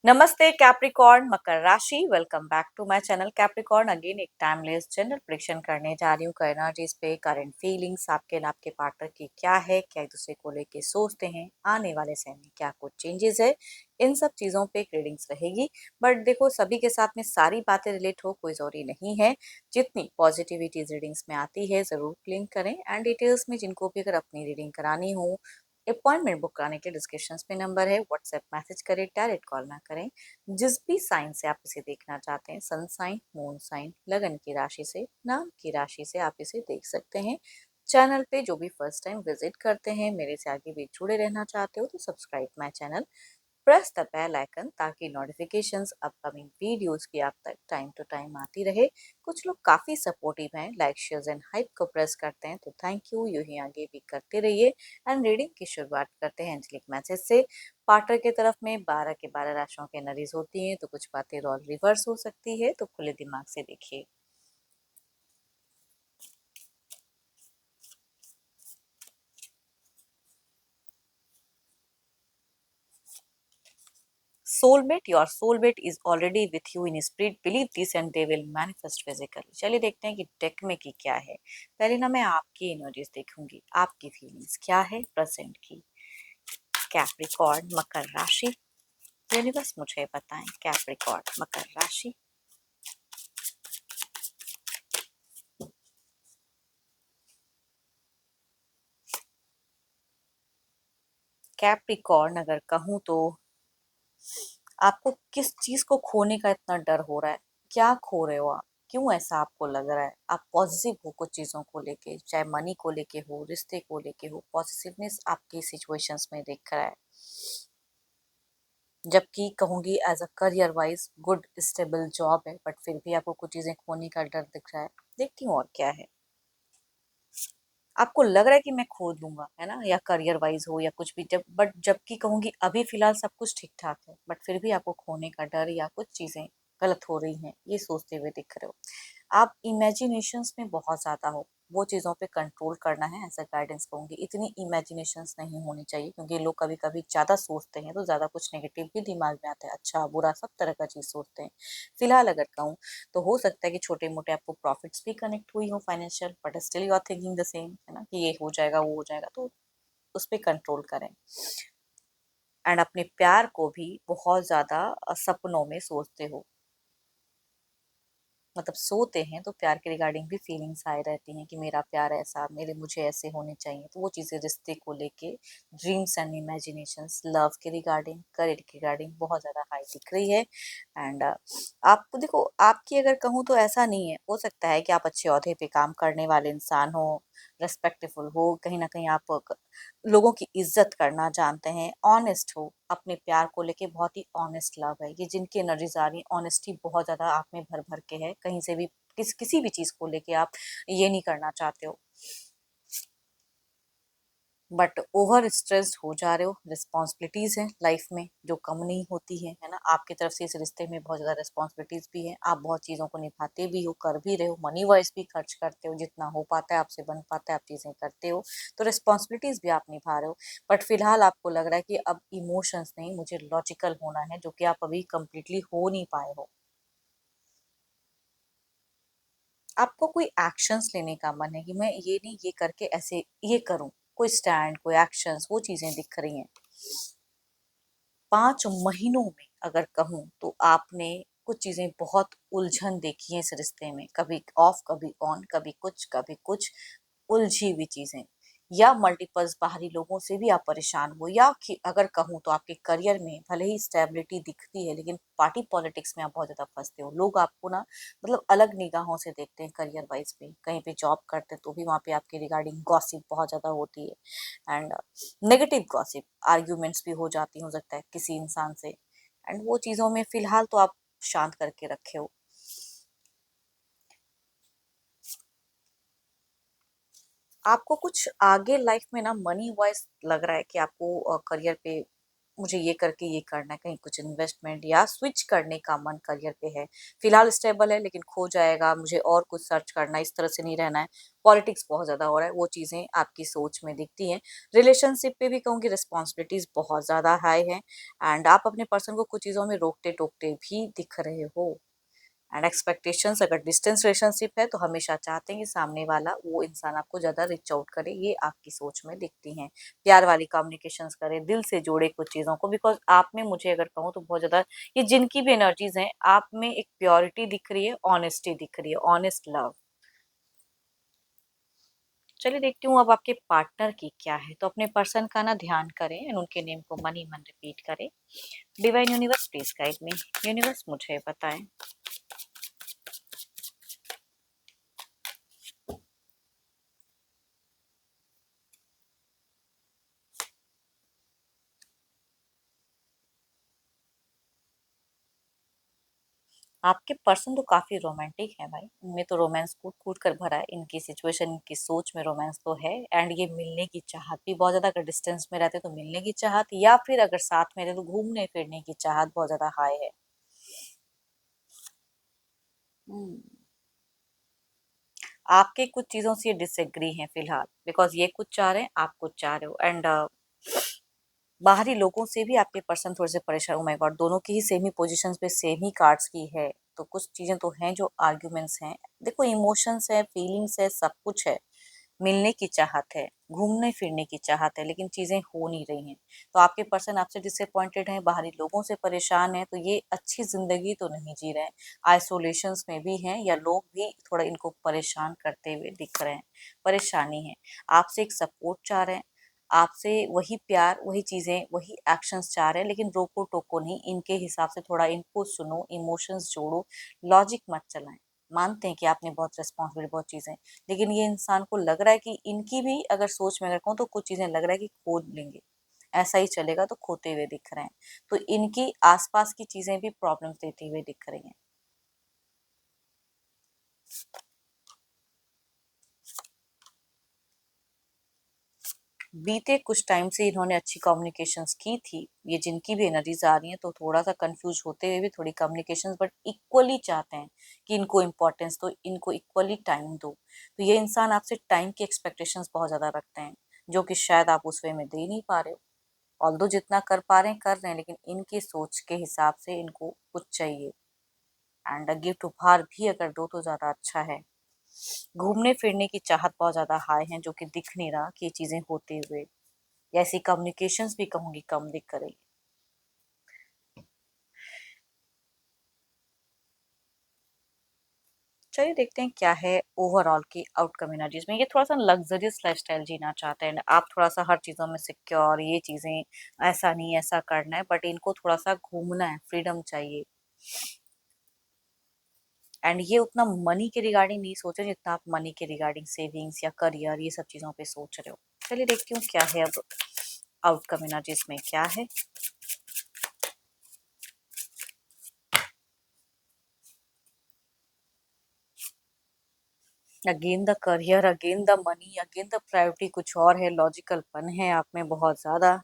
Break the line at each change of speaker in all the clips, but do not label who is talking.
नमस्ते कैप्रिकॉर्न मकर राशि। Welcome back to my channel Capricorn. Again एक टाइमलेस जनरल प्रेडिक्शन करने जा रही हूँ एनर्जीज पे। करंट फीलिंग्स आपके और आपके पार्टनर की क्या है, क्या एक दूसरे को लेके सोचते हैं, आने वाले समय में क्या कुछ चेंजेस है, इन सब चीजों पे रीडिंग्स रहेगी। बट देखो, सभी के साथ में सारी बातें रिलेट हो कोई जरूरी नहीं है। जितनी पॉजिटिविटी रीडिंग्स में आती है जरूर क्लिक करें। एंड डिटेल्स में जिनको भी अगर अपनी रीडिंग करानी हो, अपॉइंटमेंट बुक कराने के डिस्क्रिप्शन में नंबर है, व्हाट्सएप मैसेज करें, डायरेक्ट कॉल ना करें। जिस भी साइन से आप इसे देखना चाहते हैं, सन साइन, मून साइन, लगन की राशि से, नाम की राशि से आप इसे देख सकते हैं। चैनल पे जो भी फर्स्ट टाइम विजिट करते हैं, मेरे से आगे भी जुड़े रहना चाहते हो तो subscribe my channel, press the bell icon ताकि नोटिफिकेशंस अपकमिंग वीडियोस की आप तक टाइम टू टाइम आती रहे। कुछ लोग काफी सपोर्टिव हैं, लाइक शेयर एंड हाइप को प्रेस करते हैं, तो थैंक यू, यूं ही आगे भी करते रहिए। एंड रीडिंग की शुरुआत करते हैं एंजलिक मैसेज से। पार्टनर की तरफ में 12 के 12 राशियों के एनर्जीज होती हैं, तो कुछ बातें रोल रिवर्स हो सकती है, तो खुले दिमाग से देखिए। Soulmate, your soulmate is already with you in spirit, believe this and they will manifest physically. चलिए देखते हैं कि डेक में की क्या है। पहले ना मैं आपकी एनर्जीज देखूंगी, आपकी फीलिंग्स क्या है प्रेजेंट की। कैप्रिकॉर्न मकर राशि, यूनिवर्स मुझे बताएं। कैप्रिकॉर्न मकर राशि, कैप्रिकॉर्न अगर कहूँ तो आपको किस चीज को खोने का इतना डर हो रहा है? क्या खो रहे हो आप? क्यों ऐसा आपको लग रहा है? आप पॉजिटिव हो कुछ चीजों को लेके, चाहे मनी को लेके हो, रिश्ते को लेके हो, पॉजिटिवनेस आपकी सिचुएशंस में दिख रहा है। जबकि कहूंगी as a career wise good stable job है, बट फिर भी आपको कुछ चीजें खोने का डर दिख रहा है। देखती हूँ और क्या है। आपको लग रहा है कि मैं खो दूंगा, है ना, या करियर वाइज हो या कुछ भी, बट जबकि कहूंगी अभी फिलहाल सब कुछ ठीक ठाक है, बट फिर भी आपको खोने का डर या कुछ चीजें गलत हो रही हैं, ये सोचते हुए दिख रहे हो। आप इमेजिनेशंस में बहुत ज्यादा हो, वो चीजों पे कंट्रोल करना है, ऐसा गाइडेंस कहूंगी। इतनी इमेजिनेशंस नहीं होनी चाहिए, क्योंकि लोग कभी कभी ज्यादा सोचते हैं तो ज्यादा कुछ नेगेटिव भी दिमाग में आता है, अच्छा बुरा सब तरह का चीज सोचते हैं। फिलहाल अगर कहूँ तो हो सकता है कि छोटे मोटे आपको प्रॉफिट्स भी कनेक्ट हुई हो financial, but still you are thinking the same, है ना, कि ये हो जाएगा वो हो जाएगा, तो उस पर कंट्रोल करें। एंड अपने प्यार को भी बहुत ज्यादा सपनों में सोचते हो, मतलब सोते हैं तो प्यार के रिगार्डिंग भी फीलिंग्स आए रहती हैं कि मेरा प्यार ऐसा, मेरे मुझे ऐसे होने चाहिए, तो वो चीज़ें रिश्ते को लेके ड्रीम्स एंड इमेजिनेशंस, लव के रिगार्डिंग, करियर के रिगार्डिंग बहुत ज़्यादा हाई दिख रही है। एंड आपको देखो, आपकी अगर कहूँ तो ऐसा नहीं है, हो सकता है कि आप अच्छे ओहदे पे काम करने वाले इंसान हो, रेस्पेक्टफुल हो, कहीं ना कहीं आप लोगों की इज्जत करना जानते हैं, ऑनेस्ट हो, अपने प्यार को लेके बहुत ही ऑनेस्ट लव है, ये जिनकी एनर्जीज आ रही है, ऑनेस्टी बहुत ज्यादा आप में भर भर के है। कहीं से भी किसी भी चीज को लेके आप ये नहीं करना चाहते हो, बट ओवर स्ट्रेस्ड हो जा रहे हो। रिस्पॉन्सिबिलिटीज हैं लाइफ में जो कम नहीं होती है ना, आपकी तरफ से इस रिश्ते में बहुत ज्यादा रिस्पॉन्सिबिलिटीज भी हैं, आप बहुत चीजों को निभाते भी हो, कर भी रहे हो, मनी वाइज भी खर्च करते हो, जितना हो पाता है आपसे बन पाता है आप चीजें करते हो, तो रिस्पॉन्सिबिलिटीज भी आप निभा रहे हो। बट फिलहाल आपको लग रहा है कि अब इमोशंस नहीं, मुझे लॉजिकल होना है, जो कि आप अभी कंप्लीटली हो नहीं पाए हो। आपको कोई एक्शंस लेने का मन है कि मैं ये नहीं, ये करके ऐसे ये करूं, कोई स्टैंड, कोई एक्शंस, वो चीजें दिख रही हैं। 5 महीनों में अगर कहूँ तो आपने कुछ चीजें बहुत उलझन देखी है इस रिश्ते में, कभी ऑफ कभी ऑन, कभी कुछ उलझी हुई चीजें, या मल्टीपल्स बाहरी लोगों से भी आप परेशान हो, या अगर कहूँ तो आपके करियर में भले ही स्टेबिलिटी दिखती है, लेकिन पार्टी पॉलिटिक्स में आप बहुत ज्यादा फंसते हो। लोग आपको ना, मतलब अलग निगाहों से देखते हैं करियर वाइज पे, कहीं पे जॉब करते हैं तो भी वहाँ पे आपके रिगार्डिंग गॉसिप बहुत ज्यादा होती है। एंड नेगेटिव गॉसिप, आर्ग्यूमेंट्स भी हो जाती हो सकता है किसी इंसान से। एंड वो चीजों में फिलहाल तो आप शांत करके रखे हो। आपको कुछ आगे लाइफ में ना मनी वाइज लग रहा है कि आपको करियर पे मुझे ये करके ये करना है, कहीं कुछ इन्वेस्टमेंट या स्विच करने का मन करियर पे है। फिलहाल स्टेबल है लेकिन खो जाएगा, मुझे और कुछ सर्च करना है, इस तरह से नहीं रहना है। पॉलिटिक्स बहुत ज़्यादा हो रहा है, वो चीज़ें आपकी सोच में दिखती हैं। रिलेशनशिप पे भी कहूँगी रिस्पॉन्सिबिलिटीज़ बहुत ज़्यादा हाई है एंड आप अपने पर्सन को कुछ चीज़ों में रोकते-टोकते भी दिख रहे हो। एंड एक्सपेक्टेशंस, अगर डिस्टेंस रिलेशनशिप है तो हमेशा चाहते हैं कि सामने वाला वो इंसान आपको ज़्यादा रीच आउट करे, ये आपकी सोच में दिखती हैं। प्यार वाली कम्युनिकेशंस करें, दिल से जोड़े कुछ चीज़ों को, बिकॉज़ आप में, मुझे अगर कहूँ तो बहुत ज़्यादा ये जिनकी भी एनर्जीज़ हैं, आप में एक प्योरिटी दिख रही है, ऑनेस्टी दिख रही है, ऑनेस्ट लव। चलिए देखती हूँ अब आपके पार्टनर की क्या है। तो अपने पर्सन का ना ध्यान करें एंड उनके नेम को मन ही मन रिपीट करें। Divine universe please guide me. Universe मुझे बताएं आपके पर्सन तो काफी रोमांटिक है भाई, इनमें तो रोमांस कूट कूट कर भरा है, इनकी सिचुएशन, इनकी सोच में रोमांस तो है। एंड ये मिलने की चाहत भी बहुत ज्यादा, अगर डिस्टेंस में रहते तो मिलने की चाहत, या फिर अगर साथ में रहते तो घूमने फिरने की चाहत बहुत ज्यादा हाई है। हम्म, आपके कुछ चीजों से ये डिसएग्री हैं फिलहाल, बिकॉज ये कुछ चाह रहे हैं, आप कुछ चाह रहे हो। एंड बाहरी लोगों से भी आपके पर्सन थोड़े से परेशान, ओ माय गॉड, दोनों की ही सेम ही पोजीशंस पे सेम ही कार्ड्स की है। तो कुछ चीजें तो हैं जो आर्ग्यूमेंट्स हैं। देखो, इमोशंस है, फीलिंग्स है, सब कुछ है। मिलने की चाहत है, घूमने फिरने की चाहत है, लेकिन चीजें हो नहीं रही हैं। तो आपके पर्सन आपसे डिसअपॉइंटेड हैं, बाहरी लोगों से परेशान है, तो ये अच्छी जिंदगी तो नहीं जी रहे हैं। आइसोलेशंस में भी हैं, या लोग भी थोड़ा इनको परेशान करते हुए दिख रहे हैं। परेशानी है, आपसे एक सपोर्ट चाह रहे हैं, आपसे वही प्यार, वही चीजें, वही एक्शंस चाह रहे हैं, लेकिन रोको टोको नहीं, इनके हिसाब से थोड़ा इनको सुनो, इमोशंस जोड़ो, लॉजिक मत चलाएं। मानते हैं कि आपने बहुत रिस्पॉन्सिबिलिटी, बहुत चीजें, लेकिन ये इंसान को लग रहा है कि इनकी भी अगर सोच में अगर कहूँ तो कुछ चीजें लग रहा है कि खो लेंगे, ऐसा ही चलेगा, तो खोते हुए दिख रहे हैं। तो इनकी आसपास की चीजें भी प्रॉब्लम्स देती हुए दिख रही हैं। बीते कुछ टाइम से इन्होंने अच्छी कम्युनिकेशंस की थी, ये जिनकी भी एनर्जीज आ रही हैं, तो थोड़ा सा कंफ्यूज होते हुए भी थोड़ी कम्युनिकेशंस, बट इक्वली चाहते हैं कि इनको इम्पोर्टेंस दो, इनको इक्वली टाइम दो। तो ये इंसान आपसे टाइम की एक्सपेक्टेशंस बहुत ज्यादा रखते हैं, जो कि शायद आप उस वे में दे नहीं पा रहे हो। ऑल्दो जितना कर रहे हैं, लेकिन इनकी सोच के हिसाब से इनको कुछ चाहिए। एंड गिफ्ट उपहार भी अगर दो तो ज्यादा अच्छा है। घूमने फिरने की चाहत बहुत ज्यादा हाई है, जो कि दिख नहीं रहा कि ये चीजें होते हुए, या ऐसी कम्युनिकेशंस भी कहूंगी कम दिख रही। चलिए देखते हैं क्या है ओवरऑल की आउटकम एनर्जीज में। ये थोड़ा सा लग्जरियस लाइफस्टाइल जीना चाहते हैं, आप थोड़ा सा हर चीजों में सिक्योर, ये चीजें ऐसा नहीं ऐसा करना है, बट इनको थोड़ा सा घूमना है, फ्रीडम चाहिए। एंड ये उतना मनी के रिगार्डिंग नहीं सोच रहे जितना आप मनी के रिगार्डिंग सेविंग्स या करियर, ये सब चीजों पे सोच रहे हो। चलिए देखती हूँ क्या है अब आउटकम एनर्जीज में क्या है। Again the career, again the money, again the priority कुछ और है, लॉजिकलपन है आप में बहुत ज्यादा।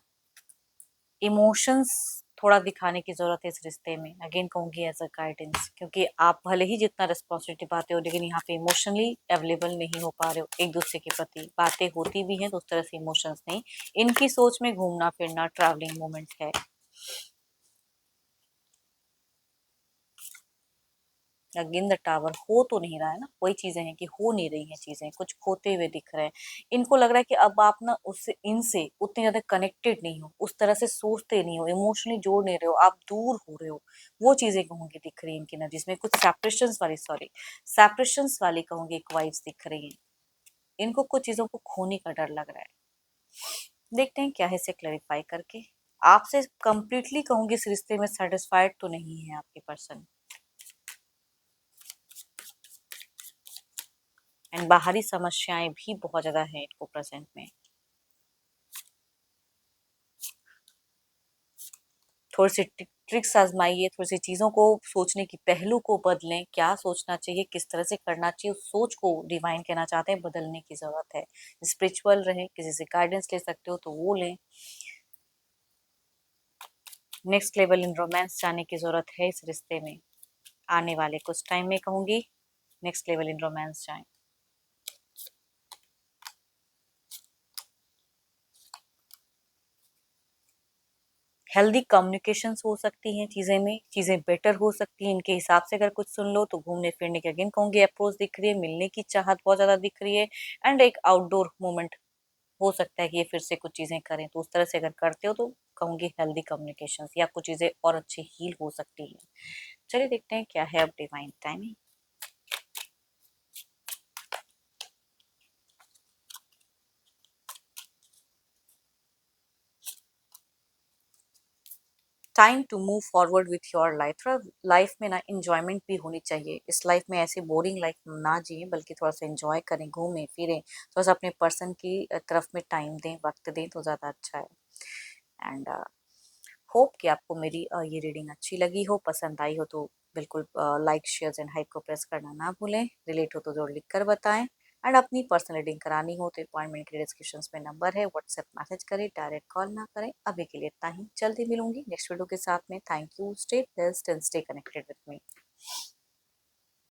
इमोशंस थोड़ा दिखाने की जरूरत है इस रिश्ते में, अगेन कहूंगी एज अ गाइडेंस, क्योंकि आप भले ही जितना रिस्पॉन्सिबिलिटी पाते हो, लेकिन यहाँ पे इमोशनली अवेलेबल नहीं हो पा रहे हो एक दूसरे के प्रति। बातें होती भी हैं तो उस तरह से इमोशंस नहीं। इनकी सोच में घूमना फिरना, ट्रैवलिंग मोमेंट है। अगेन द टावर, हो तो नहीं रहा है ना, वही चीजें हैं कि हो नहीं रही हैं चीजें, कुछ खोते हुए दिख रहे हैं। इनको लग रहा है कि अब आप ना उससे, इनसे उतने ज्यादा कनेक्टेड नहीं हो, उस तरह से सोचते नहीं हो, इमोशनली जोड़ नहीं रहे हो, आप दूर हो रहे हो। वो चीजें कहूंगी दिख रही है इनकी ना, जिसमें कुछ सेपरेशन वाली, सॉरी, सेपरेशन वाली कहूंगी एक वाइब्स दिख रही है। इनको कुछ चीजों को खोने का डर लग रहा है। देखते हैं क्या है इसे क्लैरिफाई करके। आपसे कंप्लीटली कहूंगी इस रिश्ते में सेटिस्फाइड तो नहीं है आपके पर्सन। एंड बाहरी समस्याएं भी बहुत ज्यादा हैं इनको प्रेजेंट में। थोड़ी सी ट्रिक्स आजमाइए, थोड़ी सी चीजों को सोचने की पहलू को बदलें, क्या सोचना चाहिए, किस तरह से करना चाहिए, उस सोच को डिवाइन कहना चाहते हैं, बदलने की जरूरत है। स्पिरिचुअल रहे, किसी से गाइडेंस ले सकते हो तो वो लें। नेक्स्ट लेवल इन रोमांस जाने की ज़रूरत है इस रिश्ते में। आने वाले कुछ टाइम में कहूँगी नेक्स्ट लेवल इन रोमांस जाएँ। हेल्दी कम्युनिकेशंस हो सकती हैं चीज़ें में, चीज़ें बेटर हो सकती हैं इनके हिसाब से। अगर कुछ सुन लो तो घूमने फिरने की अगेन कहूँगी अप्रोच दिख रही है, मिलने की चाहत बहुत ज़्यादा दिख रही है एंड एक आउटडोर मूवमेंट हो सकता है कि ये फिर से कुछ चीज़ें करें। तो उस तरह से अगर करते हो तो कहूँगी हेल्दी कम्युनिकेशंस या कुछ चीज़ें और अच्छी हील हो सकती हैं। चलिए देखते हैं क्या है अब divine timing. Time to move forward with your life. थोड़ा लाइफ में ना इंजॉयमेंट भी होनी चाहिए। इस लाइफ में ऐसे बोरिंग लाइफ ना जिए बल्कि थोड़ा सा इंजॉय करें, घूमें फिरें, थोड़ा सा अपने पर्सन की तरफ में टाइम दें, वक्त दें तो ज़्यादा अच्छा है। एंड होप कि आपको मेरी ये रीडिंग अच्छी लगी हो, पसंद आई हो तो बिल्कुल लाइक शेयर एंड हाइप को प्रेस करना ना भूलें। रिलेट हो तो जरूर लिख कर बताएं एंड अपनी पर्सनल रीडिंग करानी हो तो अपॉइंटमेंट के डिस्क्रिप्शन में नंबर है, व्हाट्सएप मैसेज करें, डायरेक्ट कॉल ना करें। अभी के लिए इतना ही, जल्दी मिलूंगी नेक्स्ट वीडियो के साथ में। Thank you, stay blessed and stay connected with me.